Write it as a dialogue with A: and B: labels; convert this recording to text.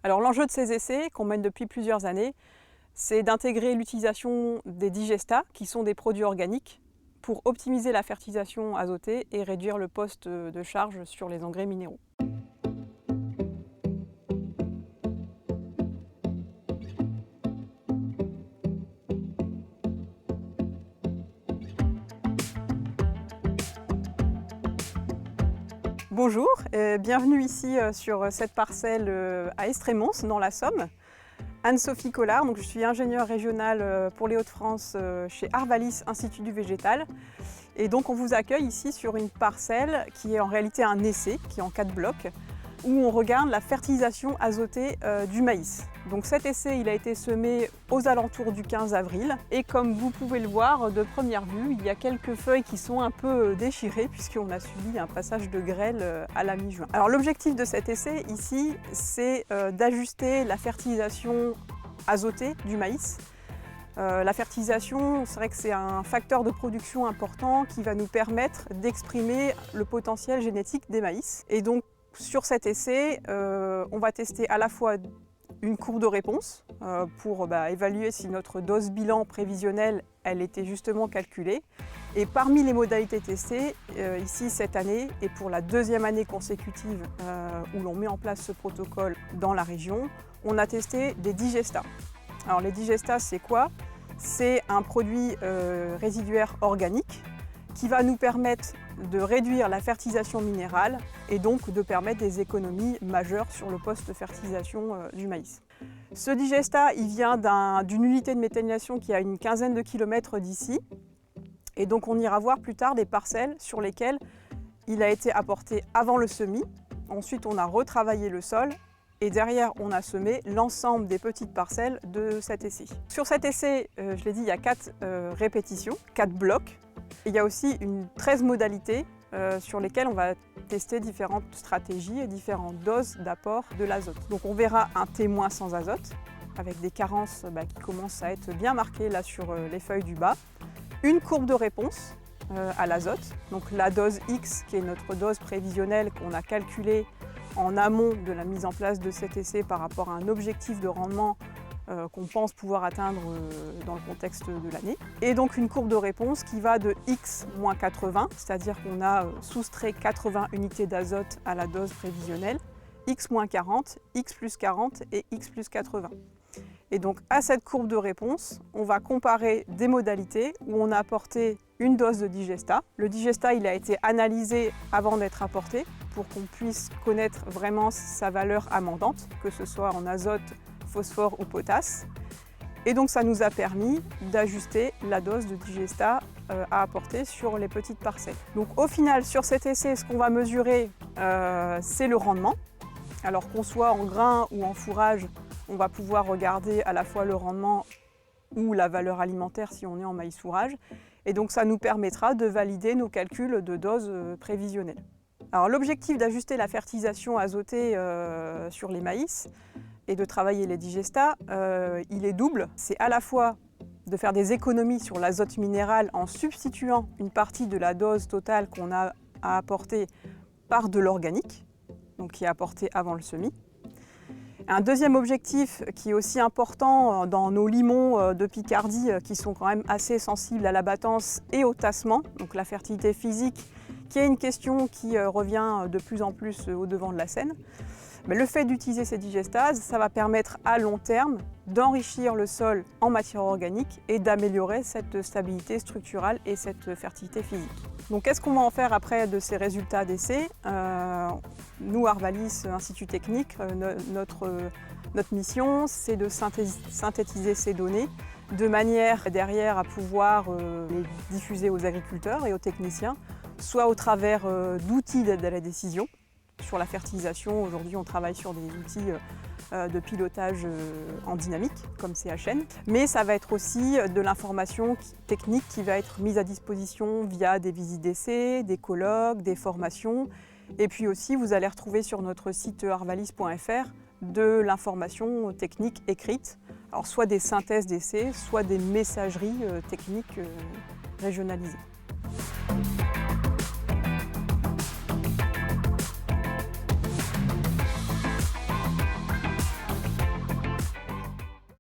A: Alors l'enjeu de ces essais, qu'on mène depuis plusieurs années, c'est d'intégrer l'utilisation des digestats, qui sont des produits organiques, pour optimiser la fertilisation azotée et réduire le poste de charge sur les engrais minéraux. Bonjour et bienvenue ici sur cette parcelle à Estrémons, dans la Somme. Anne-Sophie Collard, donc je suis ingénieure régionale pour les Hauts-de-France chez Arvalis Institut du Végétal. Et donc on vous accueille ici sur une parcelle qui est en réalité un essai, qui est en 4 blocs, où on regarde la fertilisation azotée du maïs. Donc cet essai il a été semé aux alentours du 15 avril et comme vous pouvez le voir de première vue, il y a quelques feuilles qui sont un peu déchirées puisqu'on a subi un passage de grêle à la mi-juin. Alors l'objectif de cet essai ici, c'est d'ajuster la fertilisation azotée du maïs. La fertilisation, c'est vrai que c'est un facteur de production important qui va nous permettre d'exprimer le potentiel génétique des maïs. Et donc sur cet essai, on va tester à la fois une courbe de réponse pour évaluer si notre dose bilan prévisionnelle elle était justement calculée. Et parmi les modalités testées, ici cette année et pour la deuxième année consécutive où l'on met en place ce protocole dans la région, on a testé des digestats. Alors les digestats c'est quoi? C'est un produit résiduaire organique qui va nous permettre de réduire la fertilisation minérale et donc de permettre des économies majeures sur le poste de fertilisation du maïs. Ce digestat il vient d'une unité de méthanisation qui est à une quinzaine de kilomètres d'ici et donc on ira voir plus tard des parcelles sur lesquelles il a été apporté avant le semis. Ensuite on a retravaillé le sol et derrière on a semé l'ensemble des petites parcelles de cet essai. Sur cet essai, je l'ai dit, il y a 4 répétitions, 4 blocs. Il y a aussi 13 modalités sur lesquelles on va tester différentes stratégies et différentes doses d'apport de l'azote. Donc on verra un témoin sans azote, avec des carences qui commencent à être bien marquées là sur les feuilles du bas. Une courbe de réponse à l'azote, donc la dose X qui est notre dose prévisionnelle qu'on a calculée en amont de la mise en place de cet essai par rapport à un objectif de rendement qu'on pense pouvoir atteindre dans le contexte de l'année. Et donc une courbe de réponse qui va de X moins 80, c'est-à-dire qu'on a soustrait 80 unités d'azote à la dose prévisionnelle, X moins 40, X plus 40 et X plus 80. Et donc à cette courbe de réponse, on va comparer des modalités où on a apporté une dose de digestat. Le digestat il a été analysé avant d'être apporté pour qu'on puisse connaître vraiment sa valeur amendante, que ce soit en azote, phosphore ou potasse. Et donc ça nous a permis d'ajuster la dose de digestat à apporter sur les petites parcelles. Donc au final sur cet essai, ce qu'on va mesurer, c'est le rendement. Alors qu'on soit en grain ou en fourrage, on va pouvoir regarder à la fois le rendement ou la valeur alimentaire si on est en maïs fourrage. Et donc ça nous permettra de valider nos calculs de dose prévisionnelle. Alors l'objectif d'ajuster la fertilisation azotée sur les maïs et de travailler les digestats, il est double. C'est à la fois de faire des économies sur l'azote minéral en substituant une partie de la dose totale qu'on a à apporter par de l'organique, donc qui est apporté avant le semis. Un deuxième objectif qui est aussi important dans nos limons de Picardie qui sont quand même assez sensibles à l'abattance et au tassement, donc la fertilité physique qui est une question qui revient de plus en plus au devant de la scène. Mais le fait d'utiliser ces digestases, ça va permettre à long terme d'enrichir le sol en matière organique et d'améliorer cette stabilité structurale et cette fertilité physique. Donc qu'est-ce qu'on va en faire après de ces résultats d'essai? Nous, Arvalis Institut Technique, notre mission, c'est de synthétiser ces données de manière derrière à pouvoir les diffuser aux agriculteurs et aux techniciens, soit au travers d'outils d'aide à la décision. Sur la fertilisation, aujourd'hui on travaille sur des outils de pilotage en dynamique comme CHN, mais ça va être aussi de l'information technique qui va être mise à disposition via des visites d'essai, des colloques, des formations, et puis aussi vous allez retrouver sur notre site arvalis.fr de l'information technique écrite, alors soit des synthèses d'essais, soit des messageries techniques régionalisées.